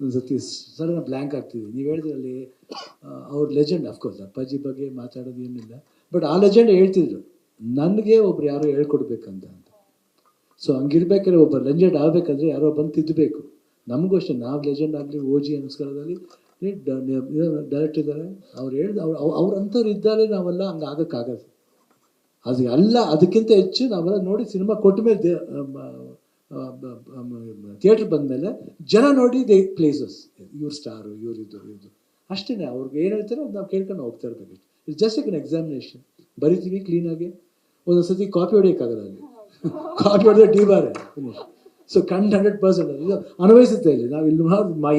ಒಂದು ಸತಿ sudden blank ಆಗ್ತಿದೆ. ನೀವು ಹೇಳಿದ್ರಲ್ಲಿ ಅವ್ರ ಲೆಜೆಂಡ್, ಅಫ್ಕೋರ್ಸ್ ಅಪ್ಪಾಜಿ ಬಗ್ಗೆ ಮಾತಾಡೋದು ಏನಿಲ್ಲ, ಬಟ್ ಆ ಲೆಜೆಂಡ್ ಹೇಳ್ತಿದ್ರು ನನಗೆ ಒಬ್ರು ಯಾರೋ ಹೇಳ್ಕೊಡ್ಬೇಕಂತ ಅಂತ. ಸೊ ಹಂಗಿರ್ಬೇಕಾದ್ರೆ ಒಬ್ಬ ಲೆಜೆಂಡ್ ಆಗಬೇಕಂದ್ರೆ ಯಾರೋ ಬಂದು ತಿದ್ದಬೇಕು. ನಮಗೂ ಅಷ್ಟೇ, ನಾವು ಲೆಜೆಂಡ್ ಆಗಲಿ ಓಜಿ ನಮಸ್ಕಾರದಲ್ಲಿ ಡೈರೆಕ್ಟರ್ ಇದ್ದಾರೆ, ಅವ್ರು ಹೇಳಿದ ಅವ್ರು ಅಂಥವ್ರು ಇದ್ದಾರೆ, ನಾವೆಲ್ಲ ಹಂಗೆ ಆಗೋಕ್ಕಾಗದು. ಅದು ಅಲ್ಲ, ಅದಕ್ಕಿಂತ ಹೆಚ್ಚು ನಾವೆಲ್ಲ ನೋಡಿ ಸಿನಿಮಾ ಕೊಟ್ಟ ಮೇಲೆ ಥಿಯೇಟ್ರ್ ಬಂದಮೇಲೆ ಜನ ನೋಡಿ ದೇ ಪ್ಲೇಸಸ್, ಇವ್ರ ಸ್ಟಾರು, ಇವ್ರಿದ್ದು ಅಷ್ಟೇ. ಅವ್ರಿಗೆ ಏನು ಹೇಳ್ತಾರೆ ಅದು ನಾವು ಕೇಳ್ಕೊಂಡು ಹೋಗ್ತಾ ಇರ್ಬೇಕು. It's just like an examination. ಬರಿತೀವಿ ಕ್ಲೀನಾಗಿ, ಒಂದೊಂದು ಸತಿ ಕಾಪಿ ಹೊಡಿಯೋಕ್ಕಾಗಲ್ಲ ಅಲ್ಲಿ, ಕಾಪಿ ಹೊಡೆದ್ರೆ ಡಿ ಬಾರೆ ಫಿನಿಶ್. ಸೊ 100% ಇದು ಅನ್ವಯಿಸುತ್ತೆ ಇಲ್ಲಿ. ನಾವು ಇಲ್ಲಿ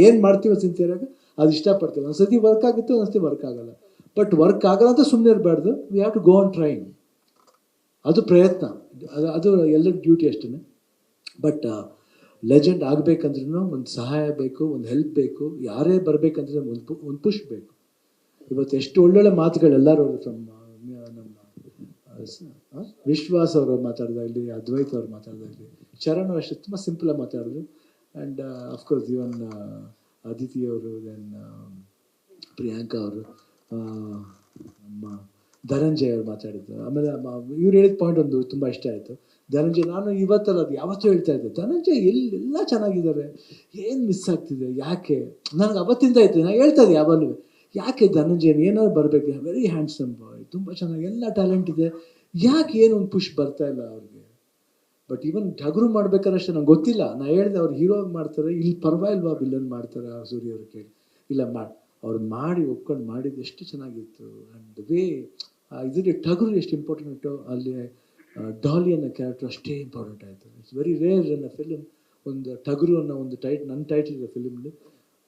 ಏನು ಮಾಡ್ತೀವಿ ಸಿನ್ಸಿಯರಾಗಿ ಅದು ಇಷ್ಟಪಡ್ತೀವಿ. ಒಂದ್ಸತಿ ವರ್ಕ್ ಆಗುತ್ತೆ, ಒಂದ್ಸತಿ ವರ್ಕ್ ಆಗಲ್ಲ. ಬಟ್ ವರ್ಕ್ ಆಗಲ್ಲ ಅಂತ ಸುಮ್ಮನೆ ಇರಬಾರ್ದು. We have to go on trying. ಅದು ಪ್ರಯತ್ನ, ಅದು ಎಲ್ಲರ ಡ್ಯೂಟಿ ಅಷ್ಟೇ. ಬಟ್ ಲೆಜೆಂಡ್ ಆಗಬೇಕಂದ್ರೂ ಒಂದು ಸಹಾಯ ಬೇಕು, ಒಂದು ಹೆಲ್ಪ್ ಬೇಕು. ಯಾರೇ ಬರಬೇಕಂದ್ರೆ ಒಂದು ಪುಷ್ ಬೇಕು. ಇವತ್ತು ಎಷ್ಟು ಒಳ್ಳೊಳ್ಳೆ ಮಾತುಗಳೆಲ್ಲರೂ ಫ್ರಮ್ ನಮ್ಮ ವಿಶ್ವಾಸ್ ಅವರು ಮಾತಾಡಿದಾಗಲಿ, ಅದ್ವೈತ್ ಅವ್ರು ಮಾತಾಡಿದಾಗಲಿ, ಚರಣ್ ಅಷ್ಟೇ ತುಂಬ ಸಿಂಪಲಾಗಿ ಮಾತಾಡಿದ್ರು. ಆ್ಯಂಡ್ ಅಫ್ಕೋರ್ಸ್ ಇವನ್ ಅದಿತಿ ಅವರು, ದೆನ್ ಪ್ರಿಯಾಂಕಾ ಅವರು, ನಮ್ಮ ಧನಂಜಯ್ ಅವ್ರು ಮಾತಾಡಿದ್ರು. ಆಮೇಲೆ ಇವ್ರು ಹೇಳಿದ ಪಾಯಿಂಟ್ ಒಂದು ತುಂಬ ಇಷ್ಟ ಆಯಿತು. ಧನಂಜಯ್, ನಾನು ಇವತ್ತಲ್ಲ ಅದು ಯಾವತ್ತೂ ಹೇಳ್ತಾ ಇದ್ದೆ, ಧನಂಜಯ್ ಎಲ್ಲ ಚೆನ್ನಾಗಿದ್ದಾರೆ, ಏನು ಮಿಸ್ ಆಗ್ತಿದೆ, ಯಾಕೆ? ನನಗೆ ಅವತ್ತಿಂದ ಆಯ್ತು, ನಾನು ಹೇಳ್ತಾ ಇದ್ದೆ ಯಾವಾಗಲೂ, ಯಾಕೆ ಧನಂಜಯ್ ಏನಾದ್ರು ಬರಬೇಕು, ವೆರಿ ಹ್ಯಾಂಡ್ಸಮ್ ಬಾಯ್, ತುಂಬ ಚೆನ್ನಾಗಿ ಎಲ್ಲ ಟ್ಯಾಲೆಂಟ್ ಇದೆ, ಯಾಕೆ ಏನು ಒಂದು ಪುಷ್ ಬರ್ತಾ ಇಲ್ಲ ಅವ್ರಿಗೆ? ಬಟ್ ಈವನ್ ಠಗರು ಮಾಡ್ಬೇಕಾದ್ರೆ ಅಷ್ಟೇ ನಂಗೆ ಗೊತ್ತಿಲ್ಲ. ನಾನು ಹೇಳಿದೆ ಅವ್ರು ಹೀರೋ ಮಾಡ್ತಾರೆ, ಇಲ್ಲಿ ಪರವಾಗಿಲ್ವಾ ವಿಲನ್ ಮಾಡ್ತಾರೆ ಆ ಸೂರ್ಯ ಅವ್ರು ಕೇಳಿ, ಇಲ್ಲ ಅವ್ರು ಮಾಡಿ ಒಪ್ಕೊಂಡು ಮಾಡಿದ್ದು ಎಷ್ಟು ಚೆನ್ನಾಗಿತ್ತು. ಆ್ಯಂಡ್ ವೇ ಇದ್ರ ಟಗರು ಎಷ್ಟು ಇಂಪಾರ್ಟೆಂಟು, ಅಲ್ಲಿ ಡಾಲಿ ಅನ್ನೋ ಕ್ಯಾರೆಕ್ಟರ್ ಅಷ್ಟೇ ಇಂಪಾರ್ಟೆಂಟ್ ಆಯಿತು. ಇಟ್ಸ್ ವೆರಿ ರೇರ್ ಅನ್ನೋ ಫಿಲ್ಮ್ ಒಂದು ಟಗರು ಅನ್ನೋ ಒಂದು ನನ್ನ ಟೈಟಲ್ ಇದೆ ಫಿಲ್ಮ್ಲಿ,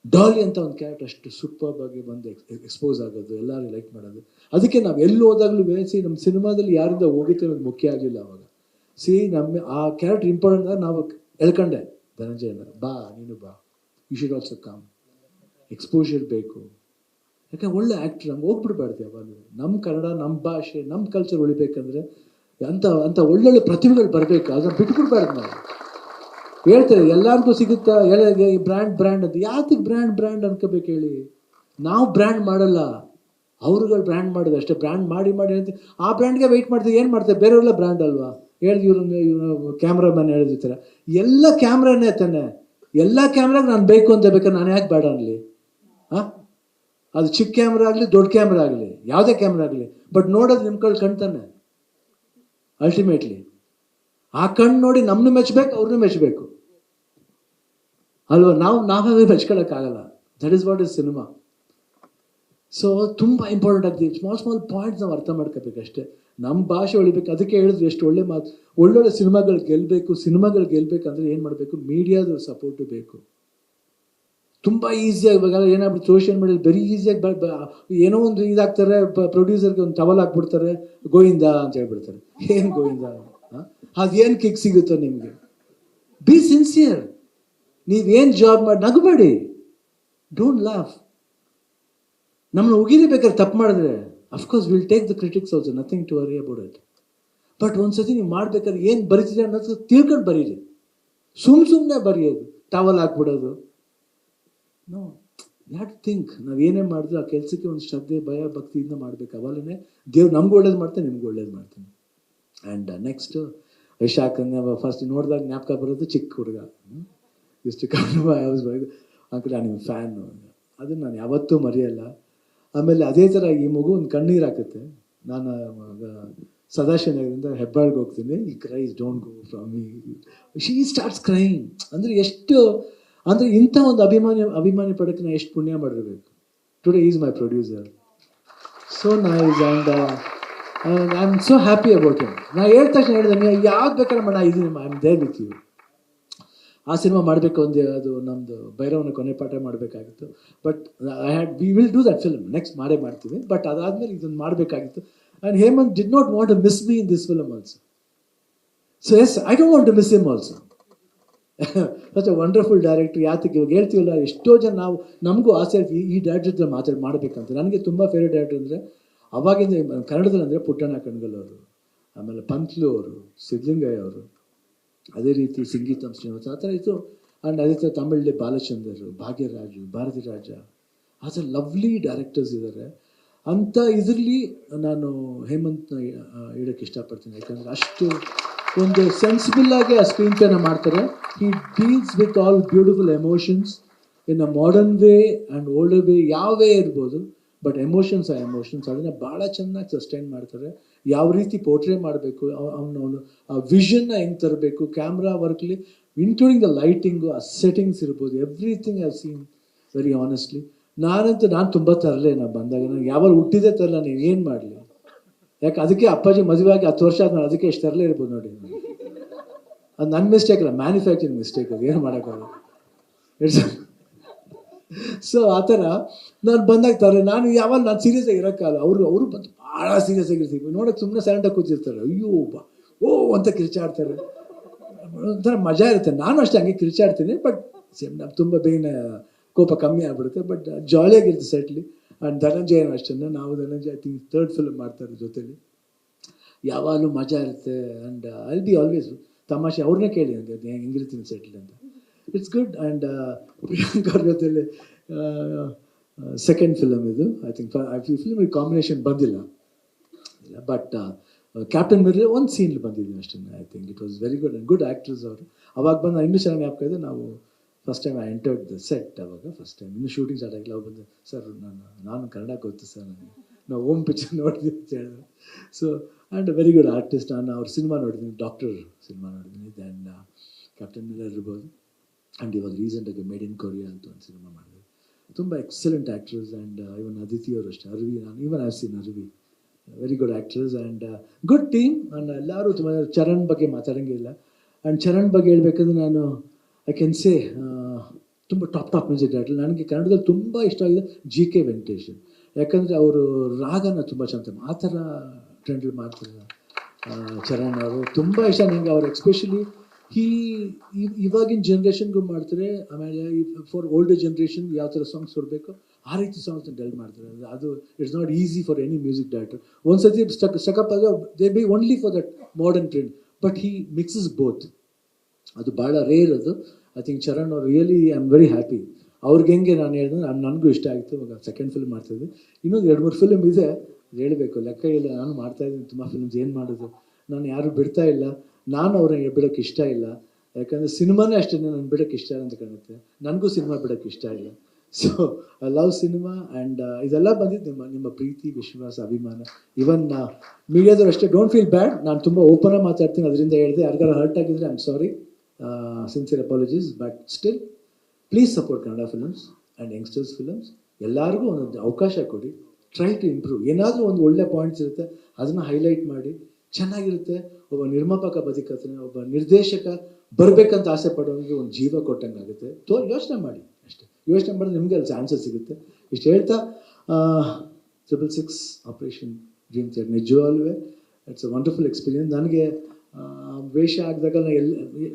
ಡಾಲಿ ಅಂತ ಒಂದು ಕ್ಯಾರೆಕ್ಟರ್ ಅಷ್ಟು ಸೂಪರ್ ಆಗಿ ಬಂದು ಎಕ್ಸ್ಪೋಸ್ ಆಗೋದು, ಎಲ್ಲರೂ ಲೈಕ್ ಮಾಡೋದು. ಅದಕ್ಕೆ ನಾವು ಎಲ್ಲಿ ಹೋದಾಗಲೂ ನಮ್ಮ ಸಿನಿಮಾದಲ್ಲಿ ಯಾರಿಂದ ಹೋಗುತ್ತೆ ಅನ್ನೋದು ಮುಖ್ಯ ಆಗಲಿಲ್ಲ ಅವಾಗ. ನಮ್ಮ ಆ ಕ್ಯಾರೆಕ್ಟರ್ ಇಂಪಾರ್ಟೆಂಟ್ ಆಗಿ ನಾವು ಎಳ್ಕೊಂಡೆ ಧನಂಜಯನ, ಬಾ ನೀನು ಬಾ, you should also come, exposure ಬೇಕು. ಯಾಕೆ ಒಳ್ಳೆ ಆ್ಯಕ್ಟ್ರ್, ನಮ್ಗೆ ಹೋಗ್ಬಿಡ್ಬಾರ್ದು ಯಾವಾಗ. ನಮ್ಮ ಕನ್ನಡ, ನಮ್ಮ ಭಾಷೆ, ನಮ್ಮ ಕಲ್ಚರ್ ಉಳಿಬೇಕಂದ್ರೆ ಅಂಥ ಒಳ್ಳೊಳ್ಳೆ ಪ್ರತಿಭೆಗಳು ಬರಬೇಕು, ಅದನ್ನು ಬಿಟ್ಬಿಡ್ಬಾರ್ದು ನಾವು. ಹೇಳ್ತಾರೆ ಎಲ್ಲರಿಗೂ ಸಿಗುತ್ತಾ, ಬ್ರ್ಯಾಂಡ್ ಅಂತ. ಯಾತಿಗೆ ಬ್ರ್ಯಾಂಡ್ ಅನ್ಕೋಬೇಕು ಹೇಳಿ? ನಾವು ಬ್ರ್ಯಾಂಡ್ ಮಾಡಲ್ಲ, ಅವ್ರುಗಳು ಬ್ರ್ಯಾಂಡ್ ಮಾಡೋದು ಅಷ್ಟೇ. ಬ್ರ್ಯಾಂಡ್ ಮಾಡಿ ಅಂತ ಆ ಬ್ರ್ಯಾಂಡ್ಗೆ ವೆಯ್ಟ್ ಮಾಡ್ತೀವಿ. ಏನು ಮಾಡ್ತಾರೆ ಬೇರೆಯವರೆಲ್ಲ ಬ್ರ್ಯಾಂಡ್ ಅಲ್ವಾ? ಹೇಳಿದ್ ಇವ್ರು ಕ್ಯಾಮ್ರಾಮನ್ ಹೇಳಿರ್ತಾರೆ, ಎಲ್ಲ ಕ್ಯಾಮ್ರಾನೇ ತಾನೆ, ಎಲ್ಲ ಕ್ಯಾಮ್ರಾಗ ನಾನು ಬೇಕು ಅಂತ ಬೇಕಾದ್ರೆ ನಾನು ಯಾಕೆ ಬೇಡ ಅನ್ಲಿ? ಹಾಂ, ಅದು ಚಿಕ್ಕ ಕ್ಯಾಮ್ರಾ ಆಗಲಿ, ದೊಡ್ಡ ಕ್ಯಾಮ್ರಾ ಆಗಲಿ, ಯಾವುದೇ ಕ್ಯಾಮ್ರಾ ಆಗಲಿ, ಬಟ್ ನೋಡೋದು ನಿಮ್ಮ ಕಣ್ಣು ಕಾಣ್ತಾನೆ ಅಲ್ಟಿಮೇಟ್ಲಿ. ಆ ಕಣ್ಣು ನೋಡಿ ನಮ್ಮನ್ನು ಮೆಚ್ಚಬೇಕು, ಅವ್ರನ್ನೂ ಮೆಚ್ಚಬೇಕು ಅಲ್ವಾ? ನಾವೇ ಮೆಚ್ಕೊಳ್ಳೋಕ್ಕಾಗಲ್ಲ. That is what is cinema. So ತುಂಬ ಇಂಪಾರ್ಟೆಂಟ್ ಆಗ್ತದೆ. ಸ್ಮಾಲ್ ಪಾಯಿಂಟ್ಸ್ ನಾವು ಅರ್ಥ ಮಾಡ್ಕೋಬೇಕು ಅಷ್ಟೇ. ನಮ್ಮ ಭಾಷೆ ಉಳಿಬೇಕು. ಅದಕ್ಕೆ ಹೇಳಿದ್ರು ಎಷ್ಟು ಒಳ್ಳೆ ಮಾತು, ಒಳ್ಳೊಳ್ಳೆ ಸಿನಿಮಾಗಳು ಗೆಲ್ಲಬೇಕಂದ್ರೆ ಏನು ಮಾಡಬೇಕು? ಮೀಡಿಯಾದ ಸಪೋರ್ಟು ಬೇಕು. ತುಂಬ ಈಸಿಯಾಗಿ ಇವಾಗ ಏನಾಗ್ಬಿಟ್ಟು ಸೋಷಿಯಲ್ ಮೀಡಿಯಾದಲ್ಲಿ ವೆರಿ ಈಸಿಯಾಗಿ ಏನೋ ಒಂದು ಇದಾಗ್ತಾರೆ, ಪ್ರೊಡ್ಯೂಸರ್ಗೆ ಒಂದು ಟವಲ್ ಹಾಕ್ಬಿಡ್ತಾರೆ, ಗೋವಿಂದ ಅಂತ ಹೇಳ್ಬಿಡ್ತಾರೆ. ಏನು ಗೋವಿಂದ? ಅದೇನು ಕಿಕ್ ಸಿಗುತ್ತೋ ನಿಮಗೆ? B sincere. ನೀವೇನು ಜಾಬ್ ಮಾಡಿ ನಗಬೇಡಿ, ಡೋಂಟ್ ಲಾಫ್. ನಮ್ಮನ್ನು ಉಗಿರಿಬೇಕಾದ್ರೆ ತಪ್ಪು ಮಾಡಿದ್ರೆ of course will take the critics also, nothing to worry about it. But ಒಂದ್ಸತಿ ನೀವು ಮಾಡ್ಬೇಕಾದ್ರೆ ಏನು ಬರೀತಿದೆ ಅನ್ನೋದು ತಿಳ್ಕೊಂಡು ಬರೀರಿ. ಸುಮ್ಮನೆ ಬರೆಯೋದು, ಟವಲ್ ಹಾಕ್ಬಿಡೋದು, ನೋ, ಯಾಟ್ ಥಿಂಕ್. ನಾವು ಏನೇ ಮಾಡಿದ್ರೆ ಆ ಕೆಲಸಕ್ಕೆ ಒಂದು ಶ್ರದ್ಧೆ, ಭಯ, ಭಕ್ತಿಯಿಂದ ಮಾಡಬೇಕು. ಅವಾಗಲೇ ದೇವ್ರು ನಮ್ಗೆ ಒಳ್ಳೇದು ಮಾಡ್ತಾನೆ, ನಿಮ್ಗೆ ಒಳ್ಳೇದು ಮಾಡ್ತಾನೆ. ಆ್ಯಂಡ್ ನೆಕ್ಸ್ಟ್ ವಿಶಾಖನ ಫಸ್ಟ್ ನೋಡಿದಾಗ ಜ್ಞಾಪಕ ಬರೋದು ಚಿಕ್ಕ ಹುಡುಗ, ಇಷ್ಟು ಕಣ್ಣು ಅಂಕಲ್ ನಾನು ನಿಮ್ಮ ಫ್ಯಾನು, ಅದನ್ನು ನಾನು ಯಾವತ್ತೂ ಮರೆಯಲ್ಲ. ಆಮೇಲೆ ಅದೇ ಥರ ಈ ಮಗು ಒಂದು ಕಣ್ಣೀರು ಹಾಕುತ್ತೆ. ನಾನು ಸದಾಶಿವನಗರದಿಂದ ಹೆಬ್ಬಾಳ್ಗೆ ಹೋಗ್ತೀನಿ, ಈ cries don't go from me, she starts crying. ಅಂದರೆ ಎಷ್ಟು ಅಂದರೆ ಇಂಥ ಒಂದು ಅಭಿಮಾನಿ ಪಡಕ್ಕೆ ನಾನು ಎಷ್ಟು ಪುಣ್ಯ ಮಾಡಿರ್ಬೇಕು. Today is my producer, so nice, and I am so happy about it. ನಾನು ಹೇಳಿದ ತಕ್ಷಣ ಹೇಳಿದೆ, ನೀವು ಯಾವ್ದು ಬೇಕಾದ್ರೆ ನಾನು ಇದೀನಿ, I am there with you. ಆ ಸಿನಿಮಾ ಮಾಡಬೇಕು ಅದು ನಮ್ಮದು ಭೈರವನ ಕೊನೆ ಪಾಠ ಮಾಡಬೇಕಾಗಿತ್ತು. But we will do that film, next ಮಾಡ್ತೀವಿ. ಬಟ್ ಅದಾದಮೇಲೆ ಇದನ್ನು ಮಾಡಬೇಕಾಗಿತ್ತು. And Hemanth did not want to miss me in this film also. So yes, I don't want to miss him also. Such a wonderful director. ಯಾತಕ್ಕೆ ಇವಾಗ ಹೇಳ್ತೀವಲ್ಲ, ಎಷ್ಟೋ ಜನ ನಮಗೂ ಆಸೆ ಇರ್ತೀವಿ ಈ ಡೈರೆಕ್ಟರ್ ಜೊತೆ ಮಾಡಬೇಕಂತ. ನನಗೆ ತುಂಬ ಫೇವ್ರೇಟ್ ಡೈರೆಕ್ಟರ್ ಅಂದರೆ ಅವಾಗಿಂದ ಕನ್ನಡದಲ್ಲಿ ಅಂದರೆ ಪುಟ್ಟಣ್ಣ ಕಣಗಲ್ ಅವರು, ಆಮೇಲೆ ಪಂತ್ಲು ಅವರು, ಸಿದ್ಧಲಿಂಗಯ್ಯ ಅವರು, ಅದೇ ರೀತಿ ಸಂಗೀತಂ ಶ್ರೀನಿವಾಸ, ಆ ಥರ ಇತ್ತು. ಆ್ಯಂಡ್ ಅದೇ ಥರ ತಮಿಳಲ್ಲಿ ಬಾಲಚಂದರ್, ಭಾಗ್ಯರಾಜು, ಭಾರತಿ ರಾಜ, ಆಸ್ ಅ ಲವ್ಲಿ ಡೈರೆಕ್ಟರ್ಸ್ ಇದ್ದಾರೆ. ಅಂಥ ಇದರಲ್ಲಿ ನಾನು ಹೇಮಂತ್ನ ಹೇಳೋಕ್ಕೆ ಇಷ್ಟಪಡ್ತೀನಿ. ಯಾಕಂದರೆ ಅಷ್ಟು ಒಂದು ಸೆನ್ಸಿಬಲ್ ಆಗಿ ಆ ಸ್ಕ್ರೀನ್ ಪ್ಲೇನ ಮಾಡ್ತಾರೆ. He deals with all beautiful emotions in a modern way and older way, ಯಾವ ವೇ ಇರ್ಬೋದು, ಬಟ್ ಎಮೋಷನ್ಸ್ ಆ ಎಮೋಷನ್ಸ್ ಅದನ್ನು ಭಾಳ ಚೆನ್ನಾಗಿ ಸಸ್ಟೈನ್ ಮಾಡ್ತಾರೆ. ಯಾವ ರೀತಿ ಪೋರ್ಟ್ರೇ ಮಾಡಬೇಕು, ಅವನು ಆ ವಿಷನ್ನ ಹೆಂಗೆ ತರಬೇಕು, ಕ್ಯಾಮ್ರಾ ವರ್ಕ್ಲಿ ಇನ್ಕ್ಲೂಡಿಂಗ್ ದ ಲೈಟಿಂಗು, ಆ ಸೆಟ್ಟಿಂಗ್ಸ್ ಇರ್ಬೋದು, everything I seen very honestly. ನಾನು ತುಂಬ ತರಲೆ, ನಾನು ಬಂದಾಗ ನಾನು ಯಾವಾಗ ಹುಟ್ಟಿದೆ ತರಲ್ಲ, ನೀವು ಏನು ಮಾಡಲಿ. ಯಾಕೆ ಅದಕ್ಕೆ ಅಪ್ಪಾಜಿ ಮದುವೆ ಆಗಿ 10 ವರ್ಷ ಆದ್ಮೇಲೆ ಅದಕ್ಕೆ ಎಷ್ಟು ತರಲೇ ಇರ್ಬೋದು ನೋಡಿ. ಅದು ನನ್ನ ಮಿಸ್ಟೇಕ್ ಅಲ್ಲ, ಮ್ಯಾನುಫ್ಯಾಕ್ಚರಿಂಗ್ ಮಿಸ್ಟೇಕ್, ಅದು ಏನು ಮಾಡೋಕ್ಕಾಗಲ್ಲ. ಸೊ ಆ ಥರ ನಾನು ಬಂದಾಗ ತರಲೆ. ನಾನು ಸೀರಿಯಸ್ ಆಗಿ ಇರೋಕ್ಕಲ್ಲ. ಅವರು ಬಂದು ಭಾಳ ಸೀರಿಯಸ್ ಆಗಿರ್ತೀವಿ, ನೋಡೋಕೆ ಸುಮ್ಮನೆ ಸೈಲೆಂಟಾಗಿ ಕೂತಿರ್ತಾರೆ. ಅಯ್ಯೋ ಓ ಅಂತ ಕಿರ್ಚಾಡ್ತಾರೆ, ಒಂಥರ ಮಜಾ ಇರುತ್ತೆ. ನಾನು ಅಷ್ಟೇ ಹಂಗೆ ಕಿರ್ಚಾಡ್ತೀನಿ, ಬಟ್ ತುಂಬ ಬೇಗನೆ ಕೋಪ ಕಮ್ಮಿ ಆಗ್ಬಿಡುತ್ತೆ, ಬಟ್ ಜಾಲಿಯಾಗಿರುತ್ತೆ ಸೆಟ್ಲಿ. ಆ್ಯಂಡ್ ಧನಂಜಯನ ಅಷ್ಟೇ, ನಾವು Dhananjaya I think 3rd film ಮಾಡ್ತಾರೆ ಜೊತೆಲಿ, ಯಾವಾಗಲೂ ಮಜಾ ಇರುತ್ತೆ. ಆ್ಯಂಡ್ ಐ ಬಿ ಆಲ್ವೇಸ್ ತಮಾಷೆ. ಅವ್ರನ್ನೇ ಕೇಳಿ ನನಗೆ ಹೆಂಗಿರ್ತೀನಿ ಸೆಟ್ಲ್ ಅಂತ. It's good. ಆ್ಯಂಡ್ ಪ್ರಿಯಾಂಕ ಅವ್ರ ಜೊತೆಲಿ ಸೆಕೆಂಡ್ ಫಿಲಮ್ ಇದು. ಐ ಥಿಂಕ್ ಫಿಲ್ಮ್ ಕಾಂಬಿನೇಷನ್ ಬಂದಿಲ್ಲ, ಬಟ್ ಕ್ಯಾಪ್ಟನ್ ಮಿರ್ರರ್ ಒಂದು ಸೀನ್ ಬಂದಿದ್ದೀನಿ ಅಷ್ಟೇ. I think it was very good and good actors ಅವರು. ಅವಾಗ ಬಂದು ಇನ್ನೂ ಚೆನ್ನಾಗಿ ಜ್ಞಾಪಕ ಇದೆ. ನಾವು first time I entered the set. ಅವಾಗ ಫಸ್ಟ್ ಟೈಮ್ ಇನ್ನೂ ಶೂಟಿಂಗ್ ಸ್ಟಾರ್ಟ್ ಆಗಿಲ್ಲ. ಅವ್ರು ಬಂದು, ಸರ್ ನಾನು ಕನ್ನಡ ಗೊತ್ತು ಸರ್, ನನಗೆ ನಾವು ಓಮ್ ಪಿಕ್ಚರ್ ನೋಡಿದ್ವಿ ಅಂತ ಹೇಳಿದ್ರು. So and very good artist. ನಾನು ಅವ್ರ ಸಿನಿಮಾ ನೋಡಿದ್ದೀನಿ, ಡಾಕ್ಟರ್ ಸಿನಿಮಾ ನೋಡಿದ್ದೀನಿ, ದೆನ್ ಕ್ಯಾಪ್ಟನ್ ಮಿಲ್ಲರ್ ಇರ್ಬೋದು. ಆ್ಯಂಡ್ ಇವಾಗ ರೀಸೆಂಟಾಗಿ ಮೇಡ್ ಇನ್ ಕೊರಿಯಾ ಅಂತ ಒಂದು ಸಿನಿಮಾ ಮಾಡಿದೆ. ತುಂಬ excellent actors. And even Aditi ಅವರು ಅಷ್ಟೇ, ಅರ್ವಿ, ನಾನು ಇವನ್ ಐವ್ ಸೀನ್ ಅರ್ವಿ, very good actors and good team. And ಎಲ್ಲರೂ ತುಂಬ. ಚರಣ್ ಬಗ್ಗೆ ಮಾತಾಡೋಂಗಿಲ್ಲ. ಆ್ಯಂಡ್ ಚರಣ್ ಬಗ್ಗೆ ಹೇಳ್ಬೇಕಂದ್ರೆ ನಾನು ಐ ಕ್ಯಾನ್ ಸೇ ತುಂಬ ಟಾಪ್ ಮ್ಯೂಸಿಕ್ ಡೈರೆಕ್ಟರ್. ನನಗೆ ಕನ್ನಡದಲ್ಲಿ ತುಂಬ ಇಷ್ಟ ಆಗಿದೆ JK ವೆಂಕಟೇಶ್. ಯಾಕಂದರೆ ಅವರು ರಾಗನ ತುಂಬ ಚೆಂದ ಆ ಥರ ಟ್ರೆಂಡಲ್ಲಿ ಮಾಡ್ತಾರೆ. ಚರಣ್ ಅವರು ತುಂಬ ಇಷ್ಟ ನನಗೆ. ಅವ್ರು ಎಕ್ಸ್ಪೆಷಲಿ ಇವಾಗಿನ ಜನ್ರೇಷನ್ಗೂ ಮಾಡ್ತಾರೆ. ಆಮೇಲೆ ಫಾರ್ ಓಲ್ಡರ್ ಜನ್ರೇಷನ್ ಯಾವ ಥರ ಸಾಂಗ್ಸ್ ಕೊಡಬೇಕು ಆ ರೀತಿ ಸಾಂಗ್ಸ್ನ ಡೆಲ್ ಮಾಡ್ತಾರೆ. ಅದು it's not easy for any music director. ಒಂದು ಸತಿ ಸ್ಟಕಪ್ ಆಗ they B only for that modern trend, but he mixes both. ಅದು ಭಾಳ ರೇರ್ ಅದು. ಐ ಥಿಂಕ್ ಚರಣ್ ಅವ್ರು really I am very happy. ಅವ್ರಿಗೆ ಹೆಂಗೆ ನಾನು ಹೇಳಿದ್ರೆ ನನಗೂ ಇಷ್ಟ ಆಯಿತು. ಇವಾಗ ಸೆಕೆಂಡ್ ಫಿಲ್ಮ್ ಮಾಡ್ತಾಯಿದ್ದೆ, ಇನ್ನೊಂದು 2-3 ಫಿಲ್ಮ್ ಇದೆ, ಹೇಳಬೇಕು, ಲೆಕ್ಕ ಇಲ್ಲ. ನಾನು ಮಾಡ್ತಾಯಿದ್ದೀನಿ ತುಂಬ ಫಿಲ್ಮ್ಸ್. ಏನು ಮಾಡೋದು, ನಾನು ಯಾರೂ ಬಿಡ್ತಾ ಇಲ್ಲ. ನಾನು ಅವ್ರನ್ನ ಬಿಡೋಕ್ಕೆ ಇಷ್ಟ ಇಲ್ಲ, ಯಾಕಂದರೆ ಸಿನಿಮಾನೇ ಅಷ್ಟೇ ನಾನು ಬಿಡೋಕ್ಕೆ ಇಷ್ಟ ಇಲ್ಲ ಅಂತ ಕಾಣುತ್ತೆ. ನನಗೂ ಸಿನಿಮಾ ಬಿಡೋಕ್ಕೆ ಇಷ್ಟ ಇಲ್ಲ. So I love cinema. And ಇದೆಲ್ಲ ಬಂದಿದ್ದು ನಿಮ್ಮ ಪ್ರೀತಿ, ವಿಶ್ವಾಸ, ಅಭಿಮಾನ. ಇವನ್ ಮೀಡಿಯಾದವ್ರು ಅಷ್ಟೇ, ಡೋಂಟ್ ಫೀಲ್ ಬ್ಯಾಡ್. ನಾನು ತುಂಬ ಓಪನಾಗಿ ಮಾತಾಡ್ತೀನಿ, ಅದರಿಂದ ಹೇಳಿದೆ. ಯಾರಿಗಾರ ಹರ್ಟ್ ಆಗಿದ್ರೆ I am sorry, sincere apologies. But still please support Kannada films and youngsters films. ಎಲ್ಲರಿಗೂ ಒಂದೊಂದು ಅವಕಾಶ ಕೊಡಿ. Try to improve. ಏನಾದರೂ ಒಂದು ಒಳ್ಳೆ ಪಾಯಿಂಟ್ಸ್ ಇರುತ್ತೆ, ಅದನ್ನು ಹೈಲೈಟ್ ಮಾಡಿ. ಚೆನ್ನಾಗಿರುತ್ತೆ. ಒಬ್ಬ ನಿರ್ಮಾಪಕ ಬದುಕತ್ತಾನೆ, ಒಬ್ಬ ನಿರ್ದೇಶಕ ಬರಬೇಕಂತ ಆಸೆ ಪಡೋನಿಗೆ ಒಂದು ಜೀವ ಕೊಟ್ಟಂಗೆ ಆಗುತ್ತೆ. ಯೋಚನೆ ಮಾಡಿ ಅಷ್ಟೇ. ಯೋಚನೆ ಮಾಡಿದ್ರೆ ನಿಮಗೆ ಅಲ್ಲಿ ಆನ್ಸರ್ ಸಿಗುತ್ತೆ. ಇಷ್ಟು ಹೇಳ್ತಾ 666 ಆಪರೇಷನ್ ಡ್ರೀಮ್ ಥಿಯೇಟರ್ ನಿಜವಾಗ್ಲೂ ಇಟ್ಸ್ ಅ ವಂಡರ್ಫುಲ್ ಎಕ್ಸ್ಪೀರಿಯನ್ಸ್. ನನಗೆ ವೇಷ ಆಗಿದಾಗ ನಾನು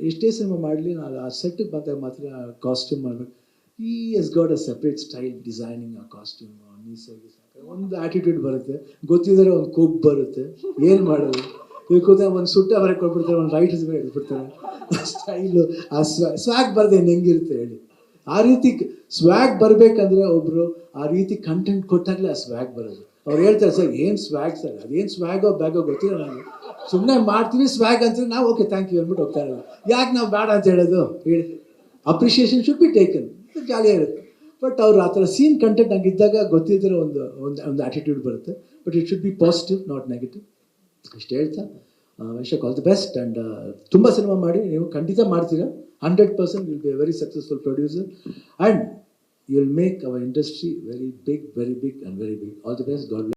ಎಷ್ಟೇ ಸಿನಿಮಾ ಮಾಡಲಿ, ನಾನು ಆ ಸೆಟ್ಟಿಗೆ ಬಂದಾಗ ಮಾತ್ರ ಕಾಸ್ಟ್ಯೂಮ್ ಮಾಡಬೇಕು. He's got a separate style designing. ಆ ಕಾಸ್ಟ್ಯೂಮ್ ಮೀಸೆಗೆ ಒಂದು ಆ್ಯಟಿಟ್ಯೂಡ್ ಬರುತ್ತೆ, ಗೊತ್ತಿದ್ದಾರೆ ಒಂದು ಕೊಬ್ಬು ಬರುತ್ತೆ. ಏನು ಮಾಡೋದು, ಇವಾಗ ಕೂತ ಒಂದು ಸುಟ್ಟ ಹೊರಗೆ ಕೊಟ್ಬಿಡ್ತಾರೆ, ಒಂದು ರೈಟ್ ಮೇಲೆ ಇಟ್ಬಿಡ್ತಾರೆ. ಸ್ಟೈಲು, ಆ ಸ್ವ್ಯಾಗ್ ಬರದೆ ಹೆಂಗಿರುತ್ತೆ ಹೇಳಿ. ಆ ರೀತಿ ಸ್ವ್ಯಾಗ್ ಬರಬೇಕಂದ್ರೆ ಒಬ್ಬರು ಆ ರೀತಿ ಕಂಟೆಂಟ್ ಕೊಟ್ಟಾಗಲೇ ಆ ಸ್ವ್ಯಾಗ್ ಬರೋದು. ಅವ್ರು ಹೇಳ್ತಾರೆ, ಸರ್ ಏನು ಸ್ವ್ಯಾಗ್ ಸರ್, ಅದೇನು ಸ್ವ್ಯಾಗೋ ಬ್ಯಾಗೋ ಗೊತ್ತಿಲ್ಲ ನನಗೆ, ಸುಮ್ಮನೆ ಮಾಡ್ತೀವಿ ಸ್ವ್ಯಾಗ್ ಅಂತೀವಿ ನಾವು, ಓಕೆ ಥ್ಯಾಂಕ್ ಯು ಅಂದ್ಬಿಟ್ಟು ಹೋಗ್ತಾ ಇರೋದು. ಯಾಕೆ ನಾವು ಬೇಡ ಅಂತ ಹೇಳೋದು ಹೇಳಿ. ಅಪ್ರಿಷಿಯೇಷನ್ ಶುಡ್ ಬಿ ಟೇಕನ್, ಜಾಲಿಯಾಗಿರುತ್ತೆ. ಬಟ್ ಅವ್ರು ಆ ಥರ ಸೀನ್ ಕಂಟೆಂಟ್ ಹಂಗಿದ್ದಾಗ ಗೊತ್ತಿದ್ದರೆ ಒಂದು ಆ್ಯಟಿಟ್ಯೂಡ್ ಬರುತ್ತೆ. But it should be positive, not negative. ಇಷ್ಟು ಹೇಳ್ತಾ wish all the best. And ತುಂಬ ಸಿನಿಮಾ ಮಾಡಿ, ನೀವು ಖಂಡಿತ ಮಾಡ್ತೀರಾ. 100% will be a very successful producer and you will make our industry very big and very big. All the best. God